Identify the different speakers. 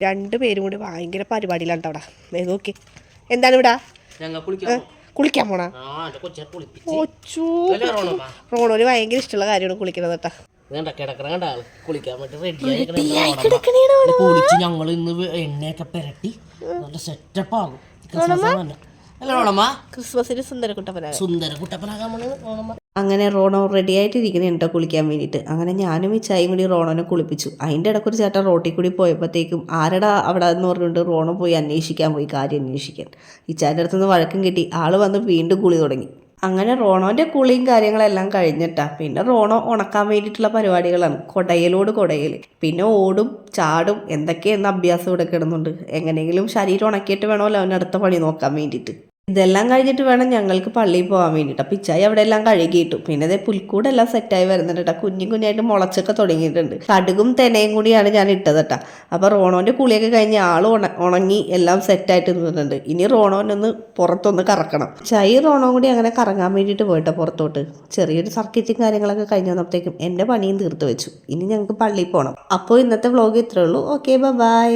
Speaker 1: രണ്ടുപേരും കൂടി ഭയങ്കര പരിപാടിയിലാണ് അവിടെ. നോക്കി എന്താണ് ഇവിടെ കുളിക്കാൻ പോണ റോണോന് ഭയങ്കര ഇഷ്ടമുള്ള കാര്യമാണ് കുളിക്കുന്നത് കേട്ടാ.
Speaker 2: ഞങ്ങൾ ഇന്ന് എണ്ണയൊക്കെ പെരട്ടി നല്ല സെറ്റപ്പ് ആകും.
Speaker 1: ക്രിസ്മസിന് സുന്ദരക്കുട്ടപ്പനാകാൻ
Speaker 3: അങ്ങനെ റോണോ റെഡി ആയിട്ടിരിക്കുന്നുണ്ടോ കുളിക്കാൻ വേണ്ടിയിട്ട്. അങ്ങനെ ഞാനും ഈ ചായയും കൂടി റോണോനെ കുളിപ്പിച്ചു. അതിൻ്റെ ഇടയ്ക്ക് ഒരു ചേട്ടൻ റോട്ടിൽ കൂടി പോയപ്പോഴത്തേക്കും ആരടാ അവിടെ എന്ന് പറഞ്ഞുകൊണ്ട് റോണോ പോയി അന്വേഷിക്കാൻ പോയി, കാര്യം അന്വേഷിക്കാൻ. ഈ ചായൻ്റെ അടുത്തുനിന്ന് വഴക്കം കിട്ടി. ആൾ വന്ന് വീണ്ടും കുളി തുടങ്ങി. അങ്ങനെ റോണോൻ്റെ കുളിയും കാര്യങ്ങളെല്ലാം കഴിഞ്ഞിട്ടാ പിന്നെ റോണോ ഉണക്കാൻ വേണ്ടിയിട്ടുള്ള പരിപാടികളാണ്. കുടയൽ പിന്നെ ഓടും ചാടും എന്തൊക്കെയെന്ന് അഭ്യാസം ഇവിടെ കിടന്നുണ്ട്. എങ്ങനെയെങ്കിലും ശരീരം ഉണക്കിയിട്ട് വേണമല്ലോ അവന് അടുത്ത പണി നോക്കാൻ വേണ്ടിയിട്ട്. ഇതെല്ലാം കഴിഞ്ഞിട്ട് വേണം ഞങ്ങൾക്ക് പള്ളിയിൽ പോകാൻ വേണ്ടിയിട്ട്. അപ്പം പിച്ചായി അവിടെ എല്ലാം കഴുകിയിട്ടു. പിന്നെ അതേ പുൽക്കൂടെല്ലാം സെറ്റായി വരുന്നുണ്ട് കേട്ടോ. കുഞ്ഞായിട്ട് മുളച്ചൊക്കെ തുടങ്ങിയിട്ടുണ്ട്. കടുകും തെനയും കൂടിയാണ് ഞാൻ ഇട്ടത് കേട്ടോ. അപ്പോൾ റോണോൻ്റെ കുളിയൊക്കെ കഴിഞ്ഞ് ആൾ ഉണങ്ങി എല്ലാം സെറ്റായിട്ട് നിന്നിട്ടുണ്ട്. ഇനി റോണോനൊന്ന് പുറത്തൊന്ന് കറക്കണം. ചായ റോണോ കൂടി അങ്ങനെ കറങ്ങാൻ വേണ്ടിയിട്ട് പോയിട്ടോ പുറത്തോട്ട്. ചെറിയൊരു സർക്കിറ്റും കാര്യങ്ങളൊക്കെ കഴിഞ്ഞ് വന്നപ്പോഴത്തേക്കും എൻ്റെ പണിയും തീർത്ത് വെച്ചു. ഇനി ഞങ്ങൾക്ക് പള്ളിയിൽ പോകണം. അപ്പോൾ ഇന്നത്തെ വ്ളോഗ് ഇത്രേ ഉള്ളൂ. Okay bye.